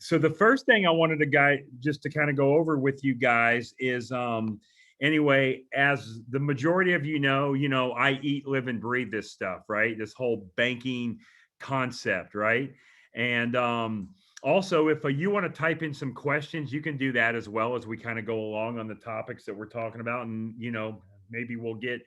So the first thing I wanted to just to kind of go over with you guys is anyway, as the majority of I eat, live, and breathe this stuff, right? This whole banking concept, right? And also, if you want to type in some questions, you can do that as well as we kind of go along on the topics that we're talking about. And, maybe we'll get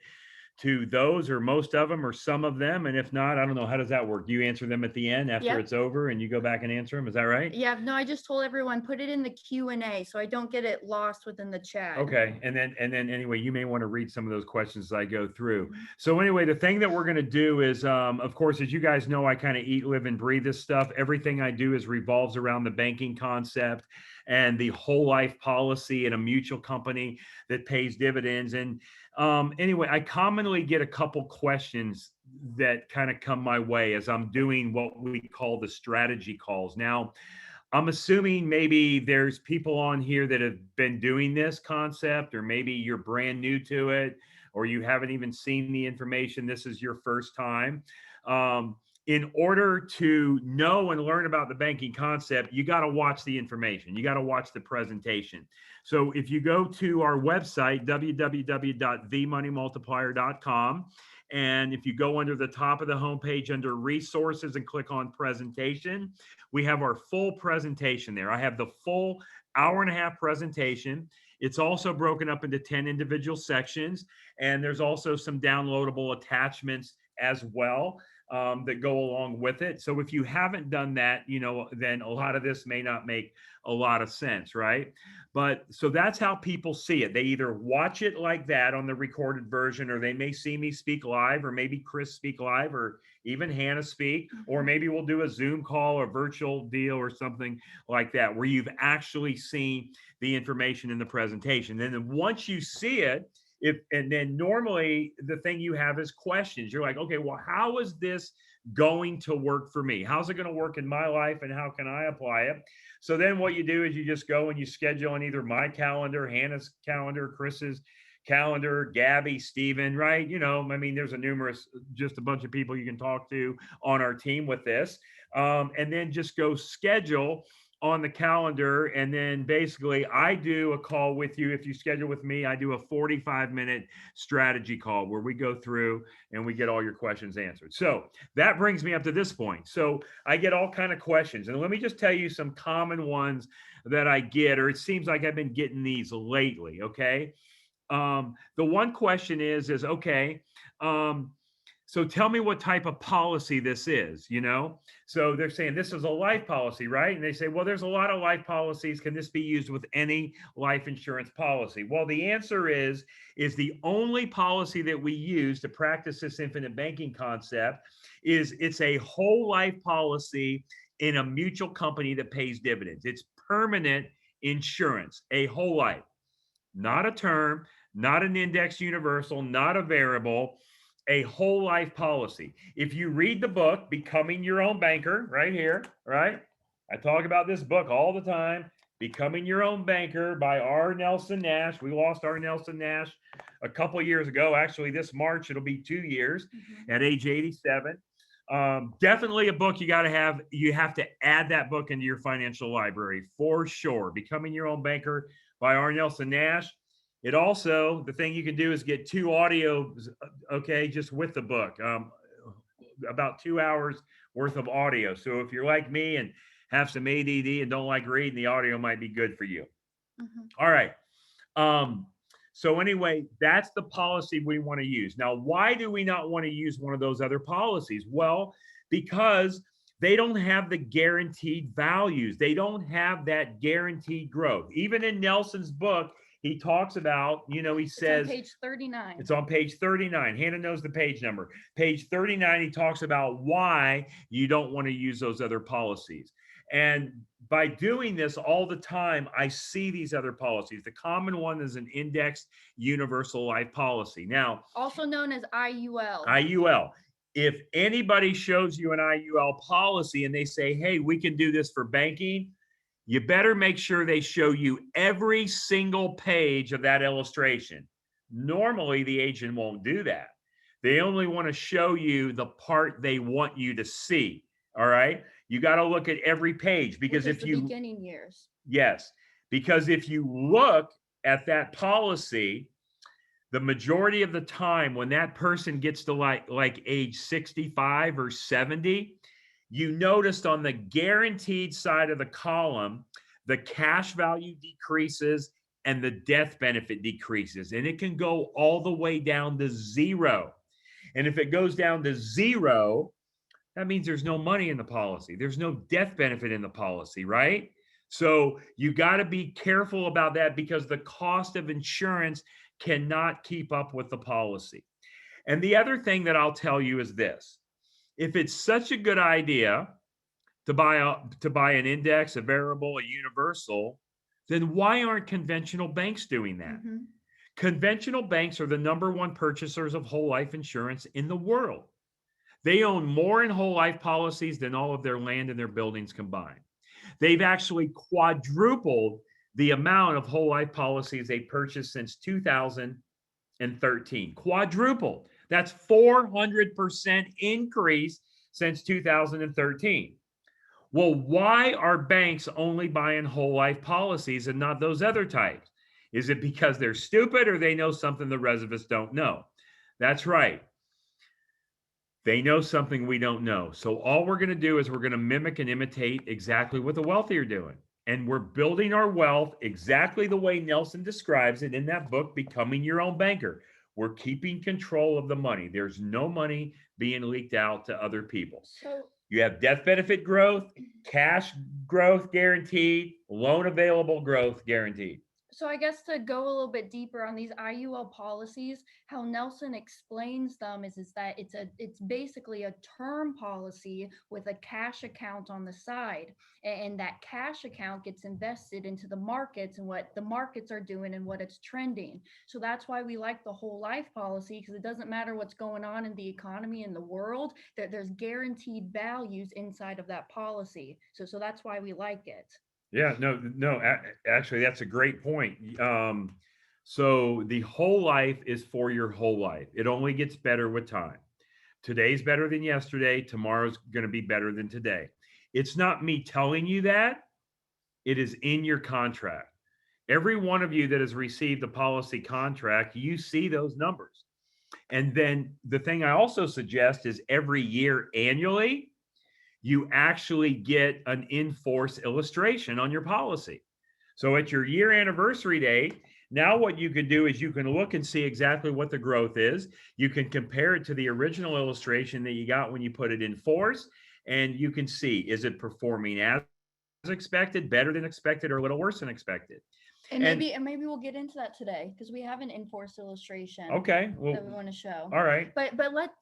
to those or most of them or some of them. And if not, I don't know, how does that work? Do you answer them at the end after Yep. it's over and you go back and answer them? Is that right? Yeah, no, I just told everyone put it in the Q&A so I don't get it lost within the chat. Okay. And then anyway, you may want to read some of those questions as I go through. Mhm. So anyway, the thing that we're going to do is, of course, as you guys know, I kind of eat, live, and breathe this stuff. Everything I do is revolves around the banking concept and the whole life policy in a mutual company that pays dividends. And anyway, I commonly get a couple questions that kind of come my way as I'm doing what we call the strategy calls. Now, I'm assuming maybe there's people on here that have been doing this concept, or maybe you're brand new to it, or you haven't even seen the information. This is your first time. In order to know and learn about the banking concept, you got to watch the information. You got to watch the presentation. So if you go to our website, www.themoneymultiplier.com, and if you go under the top of the homepage under resources and click on presentation, we have our full presentation there. I have the full hour-and-a-half presentation. It's also broken up into 10 individual sections, and there's also some downloadable attachments as well that go along with it. So if you haven't done that, then a lot of this may not make a lot of sense, right? But so that's how people see it. They either watch it like that on the recorded version, or they may see me speak live, or maybe Chris speak live, or even Hannah speak, or maybe we'll do a Zoom call or virtual deal or something like that, where you've actually seen the information in the presentation. And then once you see it, and then normally the thing you have is questions. You're like, okay, well, how is this going to work for me? How's it going to work in my life, and how can I apply it? So then what you do is you just go and you schedule on either my calendar, Hannah's calendar, Chris's calendar, Gabby, Steven, right? There's just a bunch of people you can talk to on our team with this. And then just go schedule on the calendar. And then basically I do a call with you. If you schedule with me, I do a 45-minute strategy call where we go through and we get all your questions answered. So that brings me up to this point. So I get all kind of questions, and let me just tell you some common ones that I get, or it seems like I've been getting these lately. Okay. The one question is okay, so tell me what type of policy this is, So they're saying this is a life policy, right? And they say, well, there's a lot of life policies. Can this be used with any life insurance policy? Well, the answer is the only policy that we use to practice this infinite banking concept is it's a whole life policy in a mutual company that pays dividends. It's permanent insurance, a whole life, not a term, not an index universal, not a variable, a whole life policy. If you read the book, Becoming Your Own Banker, right here, right? I talk about this book all the time, Becoming Your Own Banker by R. Nelson Nash. We lost R. Nelson Nash a couple of years ago. Actually, this March, it'll be 2 years at age 87. Definitely a book you got to have. You have to add that book into your financial library for sure. Becoming Your Own Banker by R. Nelson Nash. It also, the thing you can do is get 2 audios, okay, just with the book, about 2 hours worth of audio. So if you're like me and have some ADD and don't like reading, the audio might be good for you. All right. So anyway, that's the policy we want to use. Now, why do we not want to use one of those other policies? Well, because they don't have the guaranteed values. They don't have that guaranteed growth. Even in Nelson's book, he talks about, he says, it's on page 39. It's on page 39. Hannah knows the page number. Page 39, he talks about why you don't want to use those other policies. And by doing this all the time, I see these other policies. The common one is an indexed universal life policy. Now, also known as IUL. IUL. If anybody shows you an IUL policy and they say, hey, we can do this for banking, you better make sure they show you every single page of that illustration. Normally, the agent won't do that. They only want to show you the part they want you to see. All right. You got to look at every page, because Which is if the you, beginning years. yes, because if you look at that policy, the majority of the time when that person gets to like age 65 or 70, you noticed on the guaranteed side of the column, the cash value decreases and the death benefit decreases. And it can go all the way down to zero. And if it goes down to zero, that means there's no money in the policy. There's no death benefit in the policy, right? So you got to be careful about that, because the cost of insurance cannot keep up with the policy. And the other thing that I'll tell you is this: if it's such a good idea to buy an index, a variable, a universal, then why aren't conventional banks doing that? Mm-hmm. Conventional banks are the #1 purchasers of whole life insurance in the world. They own more in whole life policies than all of their land and their buildings combined. They've actually quadrupled the amount of whole life policies they purchased since 2013. Quadrupled. That's 400% increase since 2013. Well, why are banks only buying whole life policies and not those other types? Is it because they're stupid, or they know something the rest of us don't know? That's right. They know something we don't know. So all we're going to do is we're going to mimic and imitate exactly what the wealthy are doing. And we're building our wealth exactly the way Nelson describes it in that book, Becoming Your Own Banker. We're keeping control of the money. There's no money being leaked out to other people. So You have death benefit growth, cash growth guaranteed, loan available growth guaranteed. So I guess to go a little bit deeper on these IUL policies, how Nelson explains them is that it's basically a term policy with a cash account on the side, and that cash account gets invested into the markets and what the markets are doing and what it's trending. So that's why we like the whole life policy, because it doesn't matter what's going on in the economy and the world, that there's guaranteed values inside of that policy. So that's why we like it. Yeah, no, actually, that's a great point. So the whole life is for your whole life. It only gets better with time. Today's better than yesterday. Tomorrow's going to be better than today. It's not me telling you that. It is in your contract. Every one of you that has received a policy contract, you see those numbers. And then the thing I also suggest is every year annually, you actually get an in-force illustration on your policy. So at your year anniversary date, now what you can do is you can look and see exactly what the growth is. You can compare it to the original illustration that you got when you put it in force, and you can see, is it performing as expected, better than expected, or a little worse than expected? And maybe we'll get into that today, because we have an in-force illustration. Okay, well, that we want to show. All right. But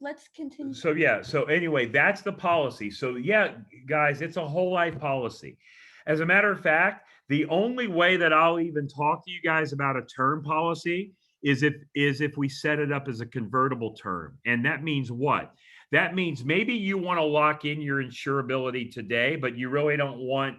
let's continue. So yeah, so anyway, that's the policy. So yeah, guys, it's a whole life policy. As a matter of fact, the only way that I'll even talk to you guys about a term policy is if we set it up as a convertible term. And that means what? That means maybe you want to lock in your insurability today, but you really don't want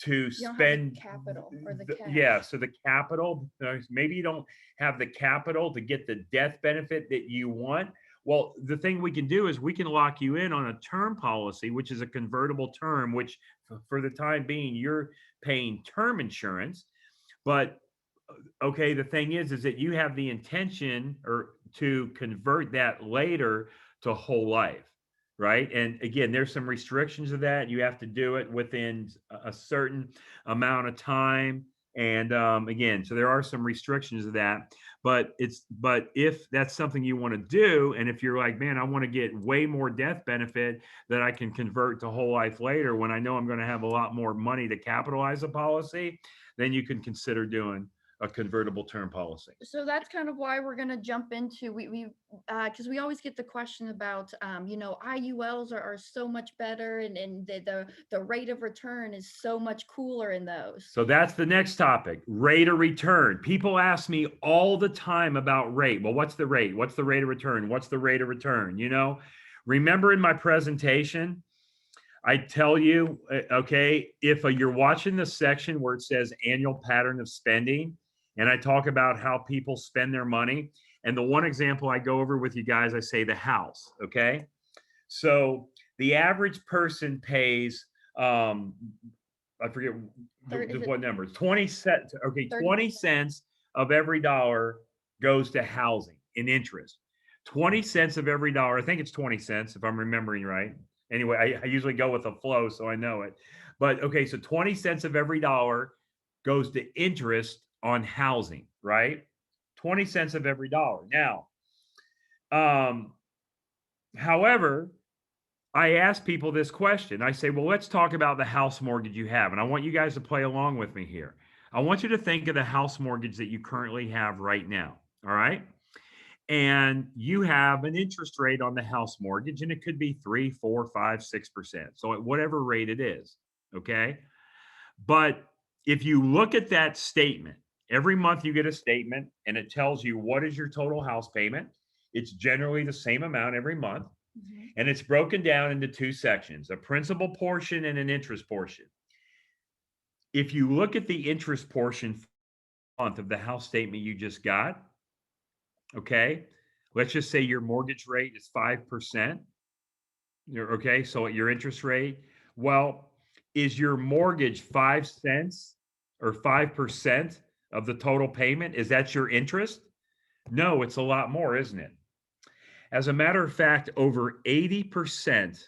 to spend capital or the cash. Yeah, so the capital, maybe you don't have the capital to get the death benefit that you want. Well, the thing we can do is we can lock you in on a term policy, which is a convertible term, which for the time being, you're paying term insurance. But okay, the thing is that you have the intention or to convert that later to whole life. Right. And again, there's some restrictions of that. You have to do it within a certain amount of time. And again, so there are some restrictions of that. But if that's something you want to do, and if you're like, man, I want to get way more death benefit that I can convert to whole life later when I know I'm going to have a lot more money to capitalize a policy, then you can consider doing a convertible term policy. So that's kind of why we're going to jump into because we always get the question about IULs are so much better, and the rate of return is so much cooler in those. So that's the next topic, rate of return. People ask me all the time about rate. Well, what's the rate? What's the rate of return? What's the rate of return? Remember in my presentation, I tell you, okay, if you're watching the section where it says annual pattern of spending, and I talk about how people spend their money. And the one example I go over with you guys, I say the house, okay? So the average person pays I forget Is what it numbers. 20 cents. Okay, 30? 20 cents of every dollar goes to housing in interest. 20 cents of every dollar. I think it's 20 cents if I'm remembering right. Anyway, I usually go with the flow, so I know it. But okay, so 20 cents of every dollar goes to interest on housing, right? 20 cents of every dollar. Now, however, I ask people this question. I say, well, let's talk about the house mortgage you have. And I want you guys to play along with me here. I want you to think of the house mortgage that you currently have right now. All right. And you have an interest rate on the house mortgage, and it could be 3, 4, 5, 6%. So at whatever rate it is. Okay. But if you look at that statement, every month you get a statement and it tells you what is your total house payment. It's generally the same amount every month. And it's broken down into two sections, a principal portion and an interest portion. If you look at the interest portion month of the house statement you just got, okay, let's just say your mortgage rate is 5%. Okay, so at your interest rate, well, is your mortgage 5 cents or 5% of the total payment? Is that your interest? No, it's a lot more, isn't it? As a matter of fact, over 80%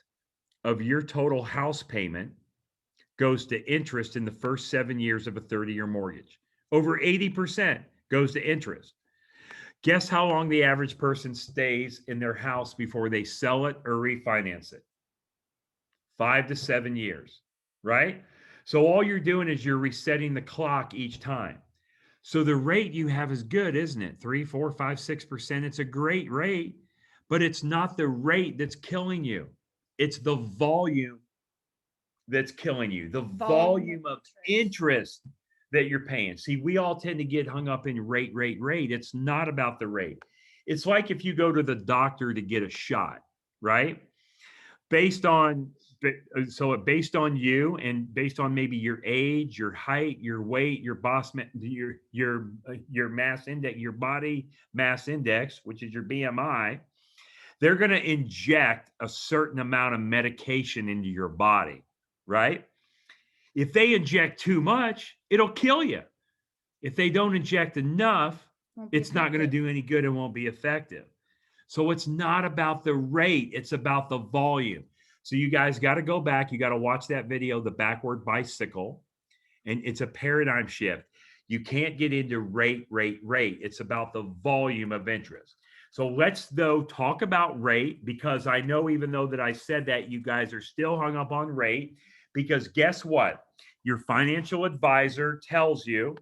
of your total house payment goes to interest in the first 7 years of a 30-year mortgage. Over 80% goes to interest. Guess how long the average person stays in their house before they sell it or refinance it? 5 to 7 years, right? So all you're doing is you're resetting the clock each time. So the rate you have is good, isn't it? 3, 4, 5, 6%. It's a great rate, but it's not the rate that's killing you. It's the volume that's killing you, the volume of interest that you're paying. See, we all tend to get hung up in rate. It's not about the rate. It's like if you go to the doctor to get a shot, right? Based on you and based on maybe your age, your height, your weight, your mass index, your body mass index, which is your BMI, they're going to inject a certain amount of medication into your body, right? If they inject too much, it'll kill you. If they don't inject enough, it's not going to do any good and won't be effective. So it's not about the rate, it's about the volume. So you guys got to go back. You got to watch that video, The Backward Bicycle. And it's a paradigm shift. You can't get into rate. It's about the volume of interest. So let's, though, talk about rate, because I know even though that I said that, you guys are still hung up on rate, because guess what? Your financial advisor tells you,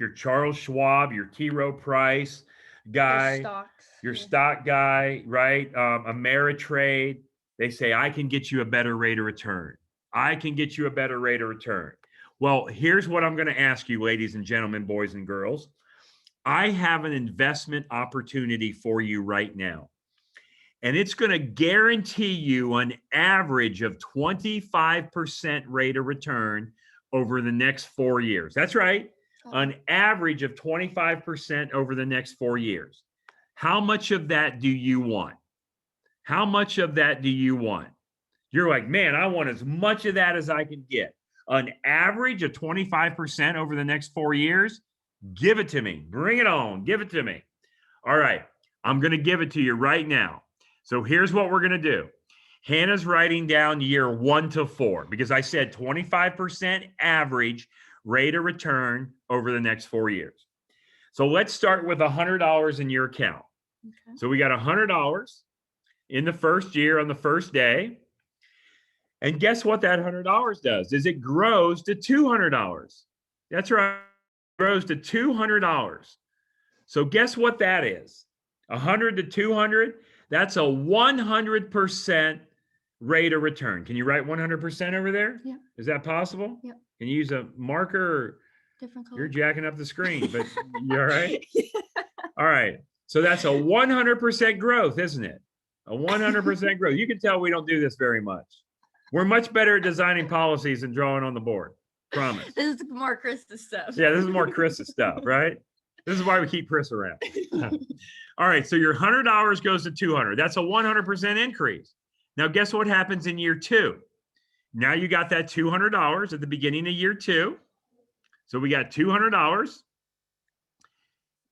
your Charles Schwab, your T. Rowe Price guy, your stock guy, right? Ameritrade, they say, I can get you a better rate of return. I can get you a better rate of return. Well, here's what I'm going to ask you, ladies and gentlemen, boys and girls. I have an investment opportunity for you right now. And it's going to guarantee you an average of 25% rate of return over the next 4 years. That's right. An average of 25% over the next 4 years. How much of that do you want? How much of that do you want? You're like, man, I want as much of that as I can get. An average of 25% over the next 4 years? Give it to me. Bring it on. Give it to me. All right. I'm going to give it to you right now. So here's what we're going to do. Hannah's writing down year 1 to 4 because I said 25% average rate of return over the next 4 years. So let's start with $100 in your account. Okay. So we got $100 in the first year on the first day. And guess what that $100 does? Is it grows to $200. That's right. It grows to $200. So guess what that is? 100 to 200. That's a 100% rate of return. Can you write 100% over there? Yeah. Is that possible? Yeah. Can you use a marker? Or different color? You're jacking up the screen, but you all right? Yeah. All right. So that's a 100% growth, isn't it? A 100% growth. You can tell we don't do this very much. We're much better at designing policies and drawing on the board. Promise. This is more Chris's stuff. Yeah, this is more Chris's stuff, right? This is why we keep Chris around. All right, so your $100 goes to $200. That's a 100% increase. Now, guess what happens in year 2? Now you got that $200 at the beginning of year 2. So we got $200.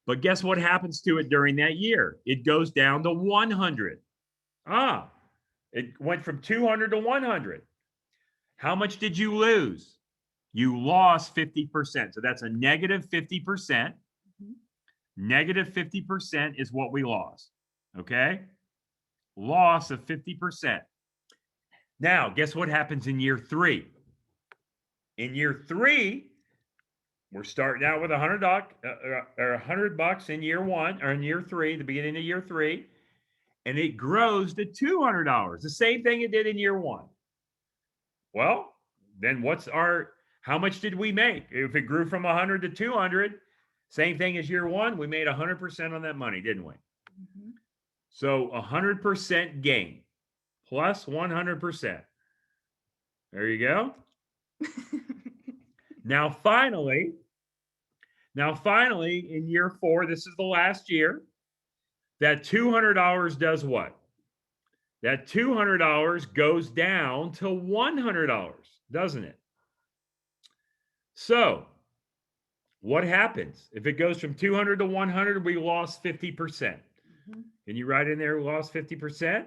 But guess what happens to it during that year? It goes down to 100. It went from 200 to 100. How much did you lose? You lost 50%. So that's a negative 50%. Negative 50% is what we lost. Okay? Loss of 50%. Now, guess what happens in year 3? In year 3, we're starting out with $100 in year 1 or in year 3, the beginning of year 3, and it grows to $200. The same thing it did in year 1. Well, then how much did we make? If it grew from 100 to 200, same thing as year 1, we made 100% on that money, didn't we? Mm-hmm. So 100% gain plus 100%. There you go. Now, finally, in year 4, this is the last year, that $200 does what? That $200 goes down to $100, doesn't it? So, what happens? If it goes from 200 to 100, we lost 50%. Mm-hmm. Can you write in there, we lost 50%?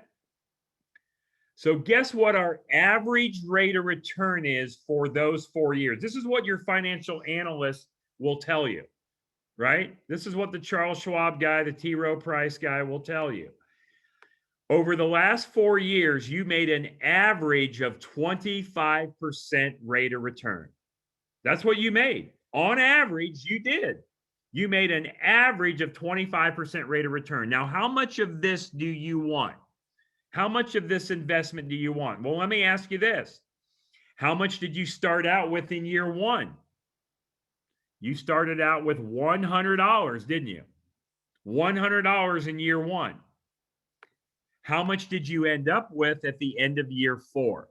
So guess what our average rate of return is for those 4 years? This is what your financial analyst will tell you, right? This is what the Charles Schwab guy, the T. Rowe Price guy will tell you. Over the last 4 years, you made an average of 25% rate of return. That's what you made. On average, you did. You made an average of 25% rate of return. Now, how much of this do you want? How much of this investment do you want? Well, let me ask you this. How much did you start out with in year 1? You started out with $100, didn't you? $100 in year 1. How much did you end up with at the end of year 4?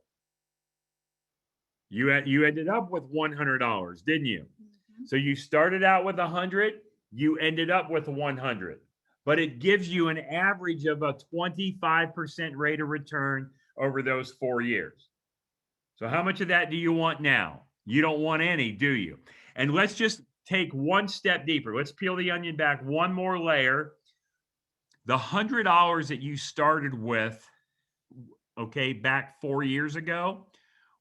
You ended up with $100, didn't you? Mm-hmm. So you started out with 100, you ended up with 100. But it gives you an average of a 25% rate of return over those 4 years. So how much of that do you want now? You don't want any, do you? And let's just take one step deeper. Let's peel the onion back one more layer. The $100 that you started with, okay, back 4 years ago,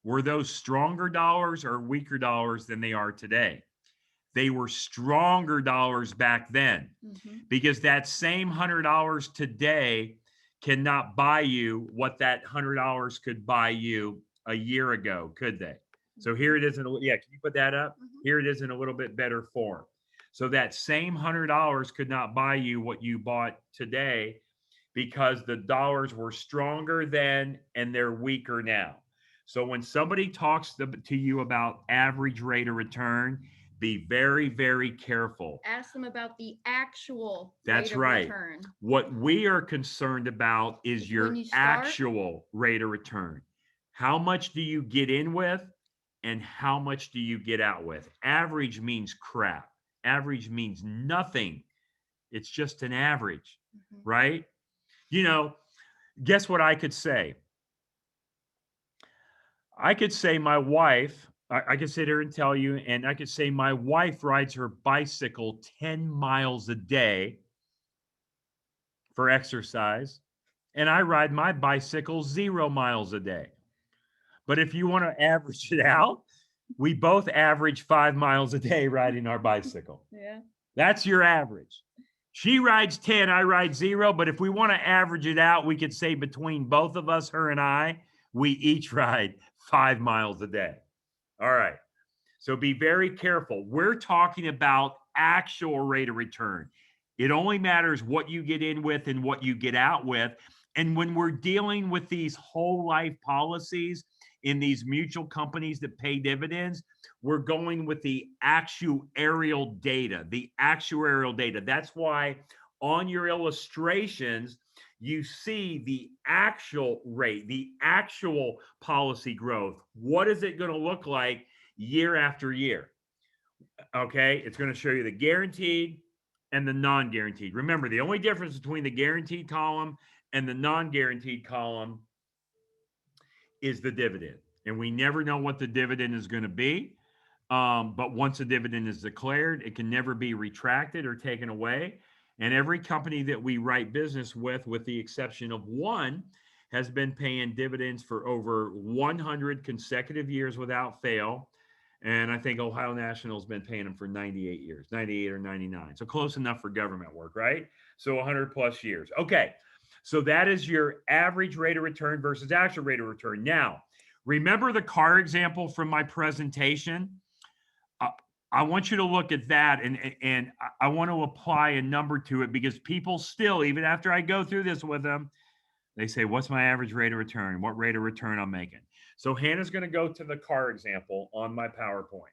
were those stronger dollars or weaker dollars than they are today? They were stronger dollars back then, mm-hmm. because that same $100 today cannot buy you what that $100 could buy you a year ago, could they? So here it is. Can you put that up? Mm-hmm. Here it is in a little bit better form. So that same $100 could not buy you what you bought today because the dollars were stronger then and they're weaker now. So when somebody talks to you about average rate of return, be very, very careful. Ask them about the actual rate of return. What we are concerned about is your actual rate of return. How much do you get in with and how much do you get out with? Average means crap. Average means nothing. It's just an average, mm-hmm. right? You know, guess what I could say? I could say my wife, I could sit here and tell you, and I could say my wife rides her bicycle 10 miles a day for exercise, and I ride my bicycle 0 miles a day. But if you want to average it out, we both average 5 miles a day riding our bicycle. Yeah. That's your average. She rides 10, I ride 0, but if we want to average it out, we could say between both of us, her and I, we each ride 5 miles a day. All right. So be very careful. We're talking about actual rate of return. It only matters what you get in with and what you get out with. And when we're dealing with these whole life policies in these mutual companies that pay dividends, we're going with the actuarial data, That's why on your illustrations, you see the actual rate, the actual policy growth. What is it going to look like year after year? Okay, it's going to show you the guaranteed and the non-guaranteed. Remember, the only difference between the guaranteed column and the non-guaranteed column is the dividend. and we never know what the dividend is going to be. But once a dividend is declared, it can never be retracted or taken away. And every company that we write business with the exception of one, has been paying dividends for over 100 consecutive years without fail. And I think Ohio National's been paying them for 98 years, 98 or 99. So close enough for government work, right? So 100 plus years. Okay. So that is your average rate of return versus actual rate of return. Now, remember the car example from my presentation? I want you to look at that, and I want to apply a number to it, because people still, even after I go through this with them, they say, what's my average rate of return? What rate of return I'm making? So Hannah's going to go to the car example on my PowerPoint.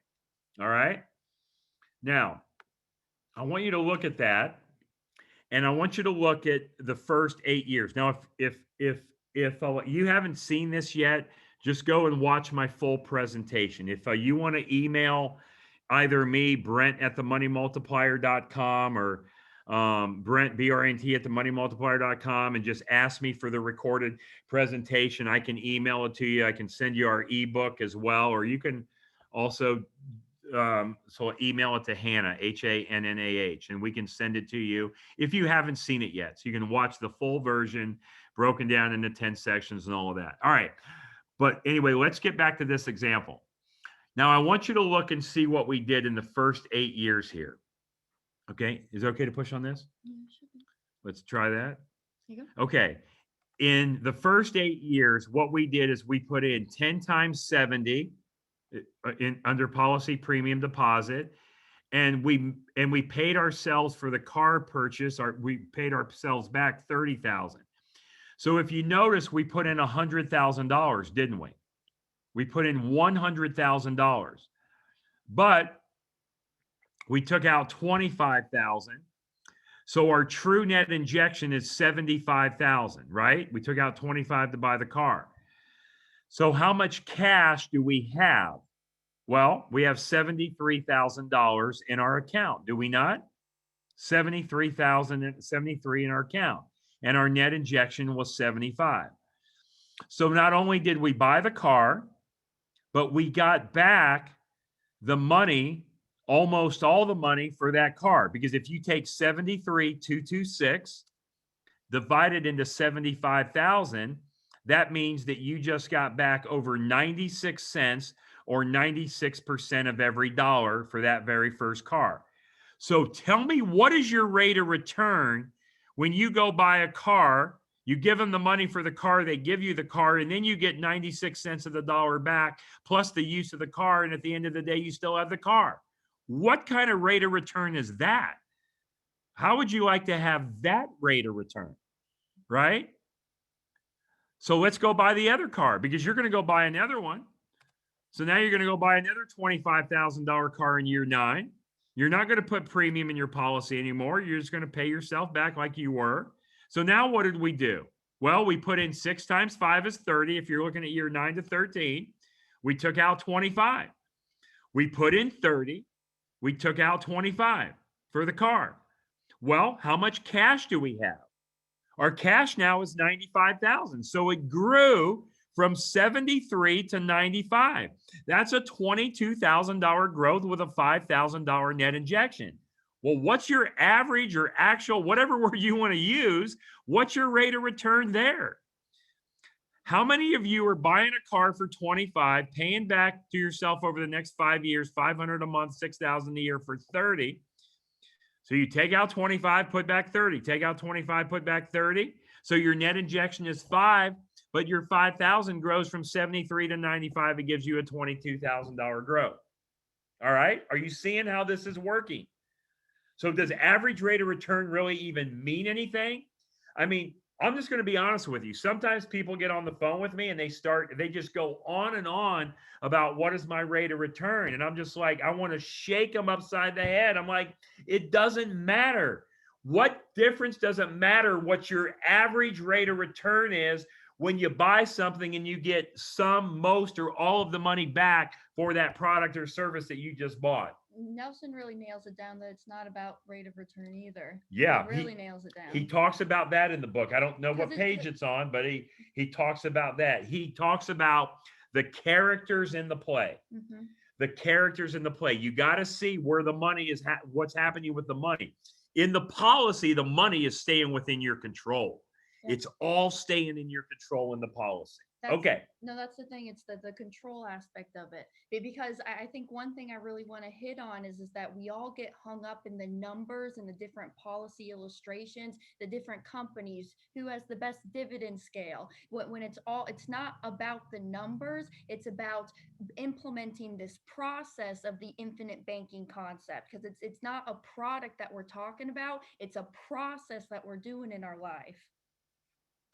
All right. Now, I want you to look at that, and I want you to look at the first 8 years. Now, if you haven't seen this yet, just go and watch my full presentation. If you want to email either me, Brent at themoneymultiplier.com, or Brent, BRNT at themoneymultiplier.com, and just ask me for the recorded presentation. I can email it to you. I can send you our ebook as well, or you can also so email it to Hannah, Hannah, and we can send it to you if you haven't seen it yet. So you can watch the full version broken down into 10 sections and all of that. All right. But anyway, let's get back to this example. Now, I want you to look and see what we did in the first 8 years here. Okay. Is it okay to push on this? Yeah, should be. Let's try that. There you go. Okay. In the first 8 years, what we did is we put in 10 times 70 in under policy premium deposit, and we paid ourselves for the car purchase, we paid ourselves back 30,000. So if you notice, we put in $100,000, didn't we? We put in $100,000, but we took out 25,000. So our true net injection is 75,000, right? We took out 25 to buy the car. So how much cash do we have? Well, we have $73,000 in our account, do we not? 73 in our account, and our net injection was 75. So not only did we buy the car, but we got back the money, almost all the money for that car. Because if you take 73,226 divided into 75,000, that means that you just got back over 96 cents, or 96% of every dollar for that very first car. So tell me, what is your rate of return when you go buy a car? You give them the money for the car, they give you the car, and then you get 96 cents of the dollar back, plus the use of the car. And at the end of the day, you still have the car. What kind of rate of return is that? How would you like to have that rate of return? Right? So let's go buy the other car, because you're going to go buy another one. So now you're going to go buy another $25,000 car in year 9. You're not going to put premium in your policy anymore. You're just going to pay yourself back like you were. So now what did we do? Well, we put in 6 times 5 is 30. If you're looking at year 9 to 13, we took out 25. We put in 30. We took out 25 for the car. Well, how much cash do we have? Our cash now is 95,000. So it grew from 73 to 95. That's a $22,000 growth with a $5,000 net injection. Well, what's your average or actual, whatever word you want to use, what's your rate of return there? How many of you are buying a car for 25, paying back to yourself over the next 5 years, 500 a month, 6,000 a year for 30? So you take out 25, put back 30, take out 25, put back 30. So your net injection is 5, but your 5,000 grows from 73 to 95. It gives you a $22,000 growth. All right. Are you seeing how this is working? So does average rate of return really even mean anything? I mean, I'm just going to be honest with you. Sometimes people get on the phone with me and they just go on and on about what is my rate of return. And I'm just like, I want to shake them upside the head. I'm like, it doesn't matter. What difference does it matter what your average rate of return is when you buy something and you get some, most, or all of the money back for that product or service that you just bought? Nelson really nails it down that it's not about rate of return either. Yeah, he really nails it down. He talks about that in the book. I don't know what page it's on, but he talks about that. He talks about the characters in the play. Mhm. The characters in the play. You got to see where the money is, what's happening with the money. In the policy, the money is staying within your control. Yep. It's all staying in your control in the policy. That's Okay. No, that's the thing. It's the control aspect of it. Because I think one thing I really want to hit on is that we all get hung up in the numbers and the different policy illustrations, the different companies, who has the best dividend scale. When it's not about the numbers, it's about implementing this process of the infinite banking concept, because it's not a product that we're talking about, it's a process that we're doing in our life.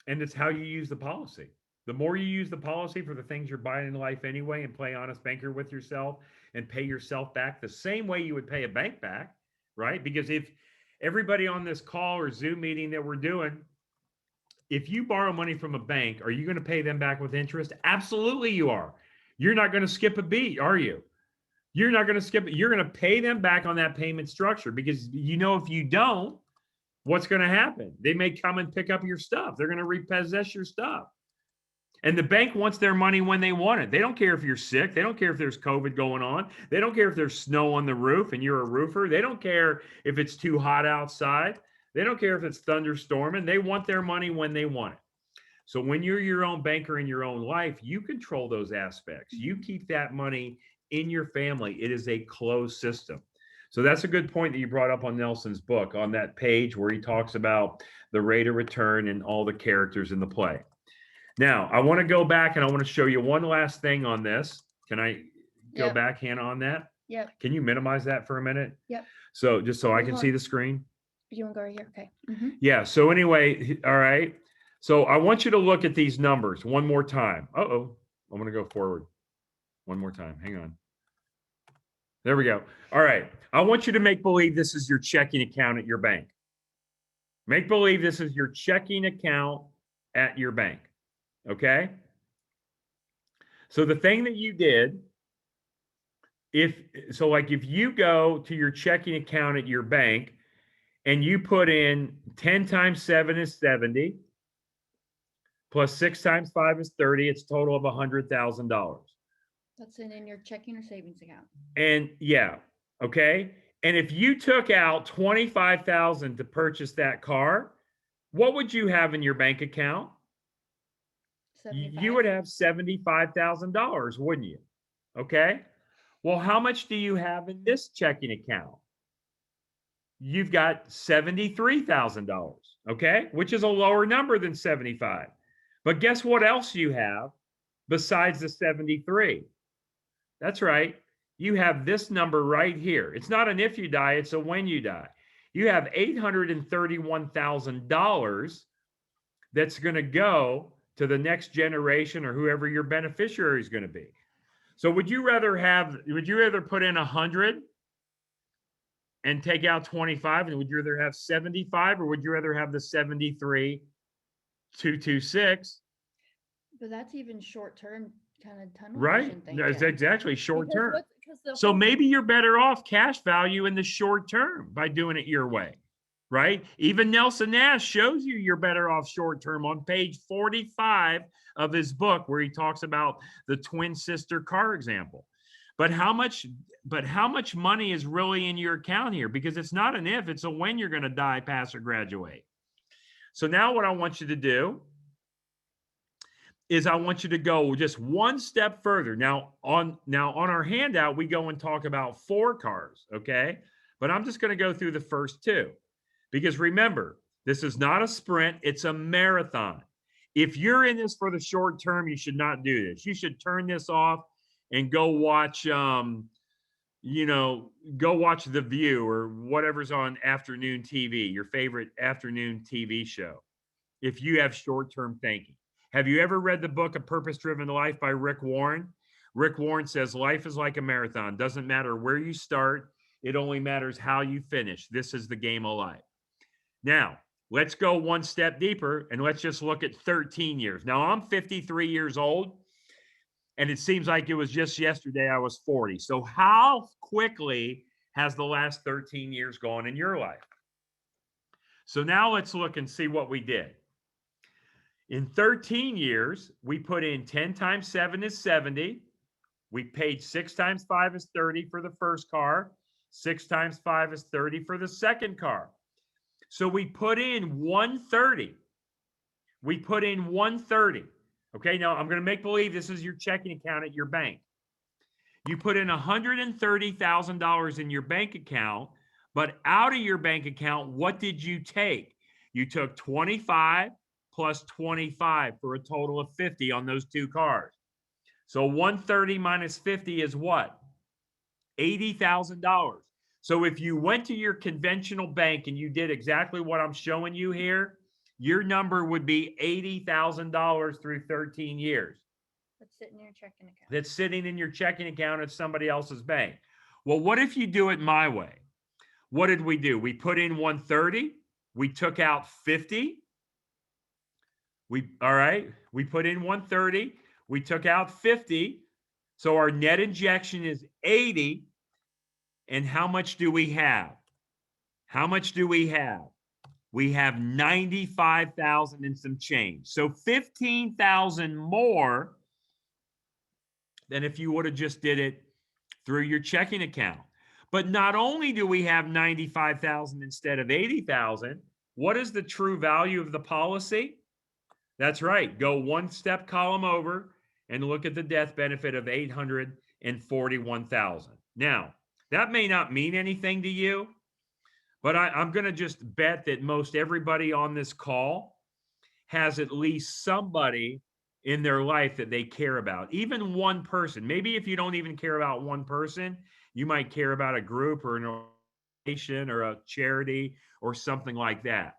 And it's how you use the policy. The more you use the policy for the things you're buying in life anyway, and play honest banker with yourself and pay yourself back the same way you would pay a bank back, right? Because if everybody on this call or Zoom meeting that we're doing, if you borrow money from a bank, are you going to pay them back with interest? Absolutely you are. You're not going to skip a beat, are you? You're not going to skip it. You're going to pay them back on that payment structure, because you know if you don't, what's going to happen? They may come and pick up your stuff. They're going to repossess your stuff. And the bank wants their money when they want it. They don't care if you're sick. They don't care if there's COVID going on. They don't care if there's snow on the roof and you're a roofer. They don't care if it's too hot outside. They don't care if it's thunderstorming. They want their money when they want it. So when you're your own banker in your own life, you control those aspects. You keep that money in your family. It is a closed system. So that's a good point that you brought up on Nelson's book, on that page where he talks about the rate of return and all the characters in the play. Now, I want to go back and I want to show you one last thing on this. Can I go back, Hannah, on that? Yep. Can you minimize that for a minute? Yep. So just so I can see the screen. You want to go right here? Okay. Mm-hmm. Yeah. So anyway, all right. So I want you to look at these numbers one more time. I'm going to go forward one more time. Hang on. There we go. All right. I want you to make believe this is your checking account at your bank. Make believe this is your checking account at your bank. Okay. So the thing that you did, if you go to your checking account at your bank and you put in 10 times 7 is 70, plus 6 times 5 is 30, it's a total of $100,000. That's in your checking or savings account. And yeah, okay. And if you took out $25,000 to purchase that car, what would you have in your bank account? 75. You would have $75,000, wouldn't you? Okay. Well, how much do you have in this checking account? You've got $73,000, okay, which is a lower number than 75. But guess what else you have besides the 73? That's right. You have this number right here. It's not an if you die, it's a when you die. You have $831,000 that's going to go to the next generation or whoever your beneficiary is going to be. So would you rather put in 100 and take out 25, and would you rather have 75, or would you rather have the 73,226? But that's even short term kind of tunnel right? thing. That's exactly short term. So So maybe you're better off cash value in the short term by doing it your way, right? Even Nelson Nash shows you you're better off short term on page 45 of his book, where he talks about the twin sister car example. But how much money is really in your account here? Because it's not an if, it's a when you're going to die, pass, or graduate. So now what I want you to do is I want you to go just one step further. Now on our handout, we go and talk about 4 cars, okay? But I'm just going to go through the first 2. Because remember, this is not a sprint, it's a marathon. If you're in this for the short term, you should not do this. You should turn this off and go watch go watch The View or whatever's on afternoon TV, your favorite afternoon TV show, if you have short-term thinking. Have you ever read the book A Purpose-Driven Life by Rick Warren? Rick Warren says life is like a marathon. Doesn't matter where you start. It only matters how you finish. This is the game of life. Now, let's go one step deeper and let's just look at 13 years. Now, I'm 53 years old, and it seems like it was just yesterday I was 40. So how quickly has the last 13 years gone in your life? So now let's look and see what we did. In 13 years, we put in 10 times 7 is 70. We paid 6 times 5 is 30 for the first car. 6 times 5 is 30 for the second car. So we put in 130. We put in 130. Okay, now I'm going to make believe this is your checking account at your bank. You put in $130,000 in your bank account, but out of your bank account, what did you take? You took 25 plus 25 for a total of 50 on those two cars. So 130 minus 50 is what? $80,000. So if you went to your conventional bank and you did exactly what I'm showing you here, your number would be $80,000 through 13 years. That's sitting in your checking account. That's sitting in your checking account at somebody else's bank. Well, what if you do it my way? What did we do? We put in 130. We took out 50. We put in 130. We took out 50. So our net injection is 80. And how much do we have? How much do we have? We have 95,000 and some change. So 15,000 more than if you would have just did it through your checking account. But not only do we have 95,000 instead of 80,000, what is the true value of the policy? That's right. Go one step column over and look at the death benefit of 841,000. Now, that may not mean anything to you, but I'm going to just bet that most everybody on this call has at least somebody in their life that they care about, even one person. Maybe if you don't even care about one person, you might care about a group or an organization or a charity or something like that.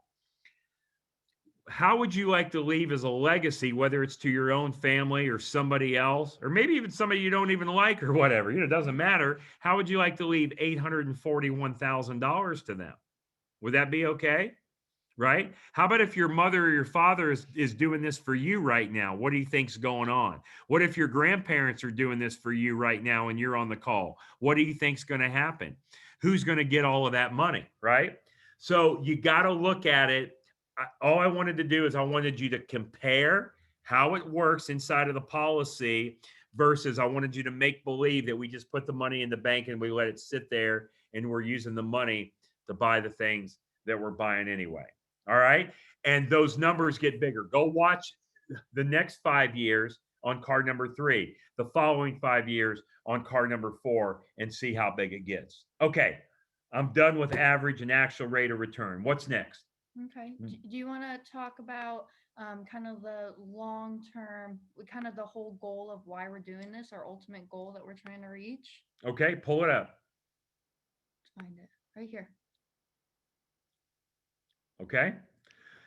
How would you like to leave as a legacy, whether it's to your own family or somebody else, or maybe even somebody you don't even like or whatever? It doesn't matter. How would you like to leave $841,000 to them? Would that be okay? Right? How about if your mother or your father is doing this for you right now? What do you think's going on? What if your grandparents are doing this for you right now and you're on the call? What do you think's going to happen? Who's going to get all of that money? Right? So you got to look at it. All I wanted to do is I wanted you to compare how it works inside of the policy versus I wanted you to make believe that we just put the money in the bank and we let it sit there and we're using the money to buy the things that we're buying anyway. All right. And those numbers get bigger. Go watch the next 5 years on card number 3, the following 5 years on card number 4, and see how big it gets. Okay. I'm done with average and actual rate of return. What's next? Okay. Do you want to talk about kind of the long term, kind of the whole goal of why we're doing this, our ultimate goal that we're trying to reach? Okay. Pull it up. Let's find it right here. Okay.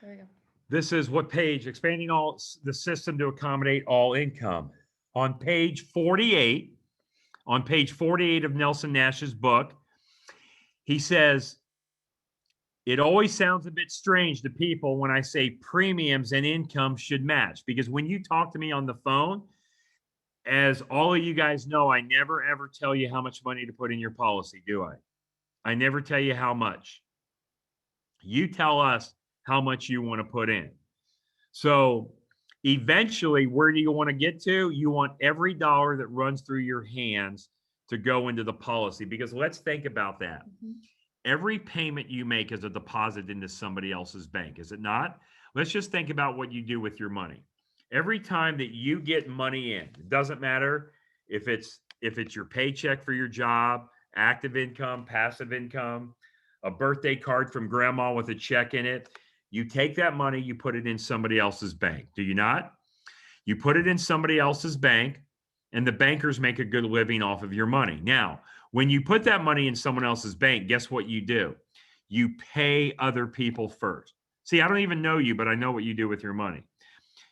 There we go. This is what page? Expanding all the system to accommodate all income. On page 48, of Nelson Nash's book, he says, it always sounds a bit strange to people when I say premiums and income should match, because when you talk to me on the phone, as all of you guys know, I never ever tell you how much money to put in your policy, do I? I never tell you how much. You tell us how much you want to put in. So eventually, where do you want to get to? You want every dollar that runs through your hands to go into the policy, because let's think about that. Mm-hmm. Every payment you make is a deposit into somebody else's bank, is it not? Let's just think about what you do with your money. Every time that you get money in, it doesn't matter if it's your paycheck for your job, active income, passive income, a birthday card from grandma with a check in it. You take that money, you put it in somebody else's bank. Do you not? You put it in somebody else's bank, and the bankers make a good living off of your money. Now, when you put that money in someone else's bank, guess what you do? You pay other people first. See, I don't even know you, but I know what you do with your money.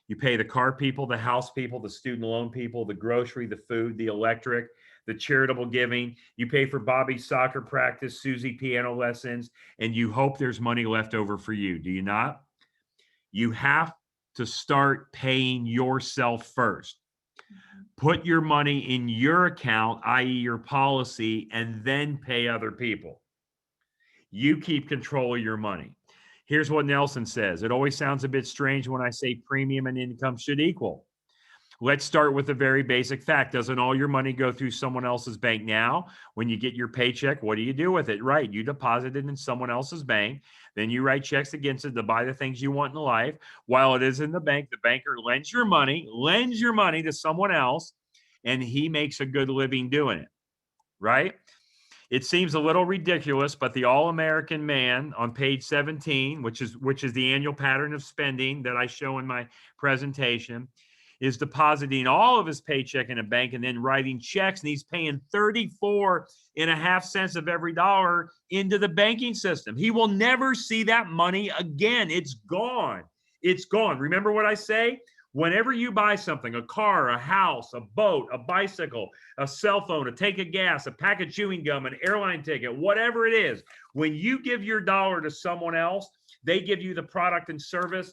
You pay the car people, the house people, the student loan people, the grocery, the food, the electric, the charitable giving. You pay for Bobby's soccer practice, Susie piano lessons, and you hope there's money left over for you. Do you not? You have to start paying yourself first. Put your money in your account, i.e. your policy, and then pay other people. You keep control of your money. Here's what Nelson says. It always sounds a bit strange when I say premium and income should equal. Let's start with a very basic fact. Doesn't all your money go through someone else's bank now? When you get your paycheck, what do you do with it? Right. You deposit it in someone else's bank. Then you write checks against it to buy the things you want in life. While it is in the bank, the banker lends your money to someone else, and he makes a good living doing it. Right? It seems a little ridiculous, but the all-American man on page 17, which is the annual pattern of spending that I show in my presentation, is depositing all of his paycheck in a bank and then writing checks, and he's paying 34.5 cents of every dollar into the banking system. He will never see that money again. It's gone. It's gone. Remember what I say? Whenever you buy something, a car, a house, a boat, a bicycle, a cell phone, a tank of gas, a pack of chewing gum, an airline ticket, whatever it is, when you give your dollar to someone else, they give you the product and service.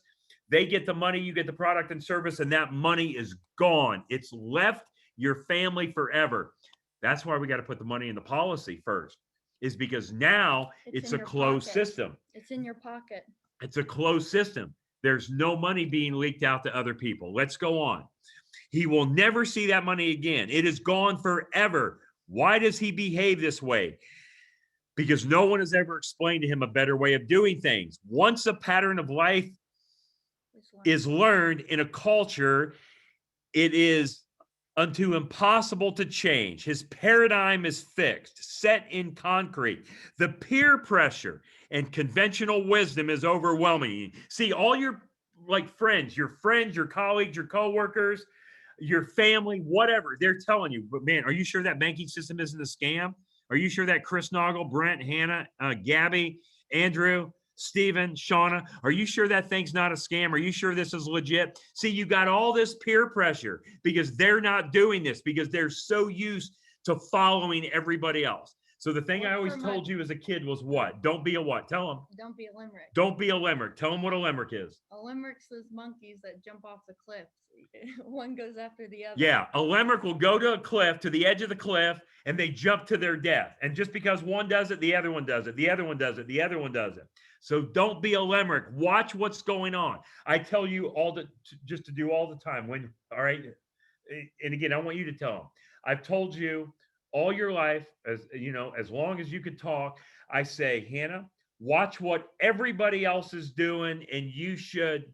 They get the money, you get the product and service, and that money is gone. It's left your family forever. That's why we got to put the money in the policy first, is because now it's a closed system. It's in your pocket. It's a closed system. There's no money being leaked out to other people. Let's go on. He will never see that money again. It is gone forever. Why does he behave this way? Because no one has ever explained to him a better way of doing things. Once a pattern of life is learned in a culture, it is unto impossible to change. His paradigm is fixed, set in concrete. The peer pressure and conventional wisdom is overwhelming. See, all your friends, your colleagues, your coworkers, your family, whatever, they're telling you, but man, are you sure that banking system isn't a scam? Are you sure that Chris Naugle, Brent, Hannah, Gabby, Andrew, Steven, Shauna, are you sure that thing's not a scam? Are you sure this is legit? See, you got all this peer pressure because they're not doing this, because they're so used to following everybody else. So the thing I always told you as a kid was what? Don't be a what? Tell them. Don't be a limerick. Don't be a limerick. Tell them what a limerick is. A limerick's those monkeys that jump off the cliff. One goes after the other. Yeah, a limerick will go to a cliff, to the edge of the cliff, and they jump to their death. And just because one does it, the other one does it. The other one does it. The other one does it. So don't be a limerick. Watch what's going on. I tell you just to do all the time. All right. And again, I want you to tell them. I've told you all your life, as long as you could talk, I say, Hannah, watch what everybody else is doing, and you should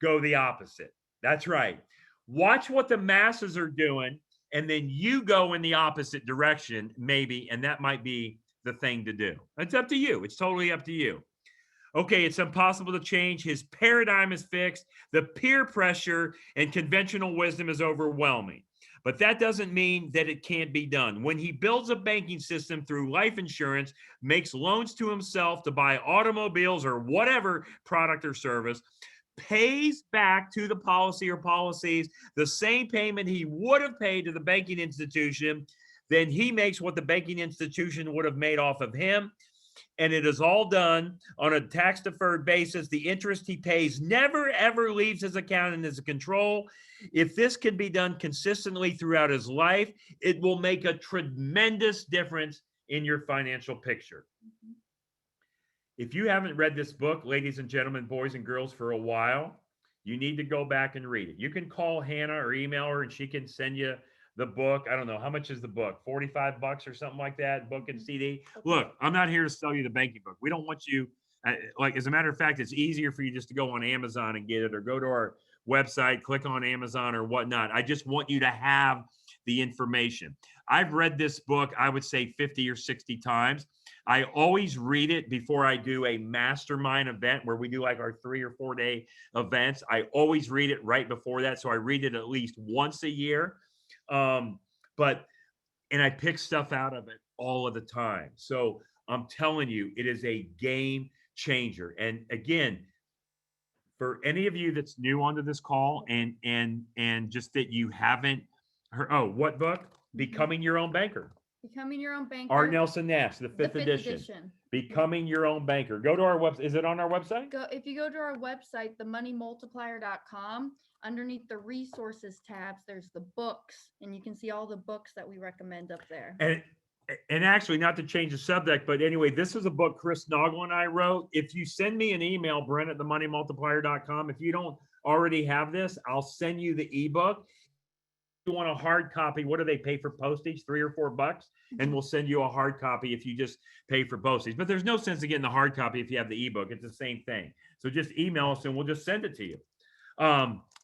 go the opposite. That's right. Watch what the masses are doing, and then you go in the opposite direction, maybe, and that might be the thing to do. It's up to you. It's totally up to you. Okay, it's impossible to change. His paradigm is fixed. The peer pressure and conventional wisdom is overwhelming. But that doesn't mean that it can't be done. When he builds a banking system through life insurance, makes loans to himself to buy automobiles or whatever product or service, pays back to the policy or policies the same payment he would have paid to the banking institution, then he makes what the banking institution would have made off of him. And it is all done on a tax-deferred basis. The interest he pays never, ever leaves his account and his control. If this can be done consistently throughout his life, it will make a tremendous difference in your financial picture. If you haven't read this book, ladies and gentlemen, boys and girls, for a while, you need to go back and read it. You can call Hannah or email her, and she can send you the book. I don't know. How much is the book? $45 or something like that, book and CD. Look, I'm not here to sell you the banking book. We don't want you, as a matter of fact, it's easier for you just to go on Amazon and get it, or go to our website, click on Amazon or whatnot. I just want you to have the information. I've read this book, I would say 50 or 60 times. I always read it before I do a mastermind event where we do like our 3 or 4 day events. I always read it right before that. So I read it at least once a year. And I pick stuff out of it all of the time. So I'm telling you, it is a game changer. And again, for any of you that's new onto this call and just that you haven't heard, what book? Becoming Your Own Banker. Becoming Your Own Banker. R. Nelson Nash, the fifth edition. Becoming Your Own Banker. Go to our website. Is it on our website? If you go to our website, themoneymultiplier.com, underneath the resources tabs, there's the books, and you can see all the books that we recommend up there. And And actually, not to change the subject, but anyway, this is a book Chris Naugle and I wrote. If you send me an email, Brent@themoneymultiplier.com, if you don't already have this, I'll send you the ebook. If you want a hard copy, what do they pay for postage? $3 or $4? And we'll send you a hard copy if you just pay for postage. But there's no sense in getting the hard copy if you have the ebook. It's the same thing. So just email us and we'll just send it to you.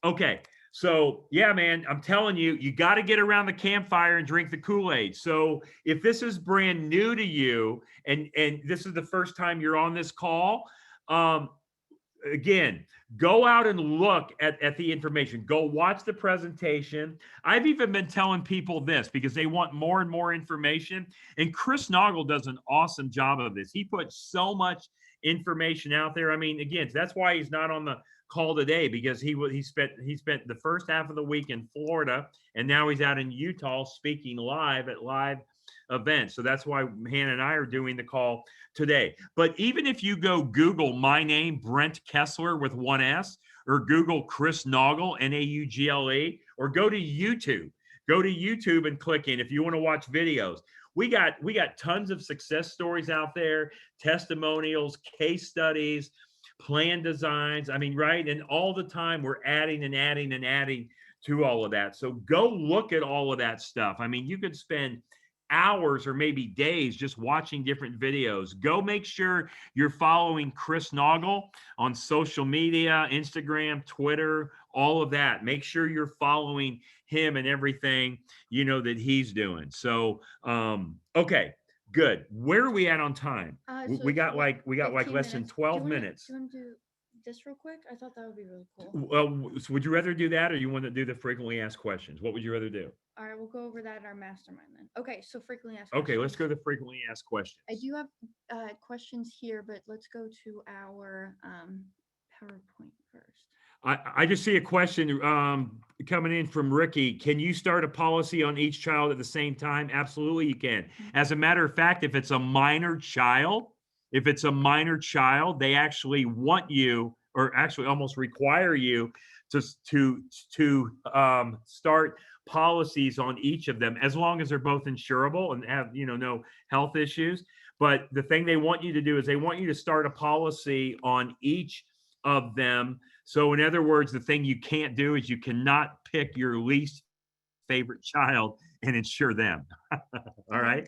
Okay. So yeah, man, I'm telling you, you got to get around the campfire and drink the Kool-Aid. So if this is brand new to you and this is the first time you're on this call, again, go out and look at the information. Go watch the presentation. I've even been telling people this because they want more and more information. And Chris Naugle does an awesome job of this. He puts so much information out there. I mean, again, that's why he's not on the call today, because he spent the first half of the week in Florida, and now he's out in Utah speaking live at live events. So that's why Hannah and I are doing the call today. But even if you go Google my name, Brent Kessler with one S, or Google Chris Naugle, Naugle, or go to YouTube and click in if you want to watch videos. We got tons of success stories out there, testimonials, case studies, plan designs. I mean, right? And all the time we're adding and adding and adding to all of that. So go look at all of that stuff. I mean, you could spend hours or maybe days just watching different videos. Go make sure you're following Chris Naugle on social media, Instagram, Twitter, all of that. Make sure you're following him and everything, that he's doing. So, okay. Good. Where are we at on time? We got like less than 12 minutes. Do you want to do this real quick? I thought that would be really cool. Well, so would you rather do that, or you want to do the frequently asked questions? What would you rather do? All right, we'll go over that in our mastermind then. Okay, so frequently asked Okay, questions. let's go to the frequently asked questions. I do have questions here, but let's go to our PowerPoint first. I just see a question coming in from Ricky. Can you start a policy on each child at the same time? Absolutely, you can. As a matter of fact, if it's a minor child, they actually want you, or actually almost require you to start policies on each of them, as long as they're both insurable and have no health issues. But the thing they want you to do is they want you to start a policy on each of them. So in other words, the thing you can't do is you cannot pick your least favorite child and insure them. All right.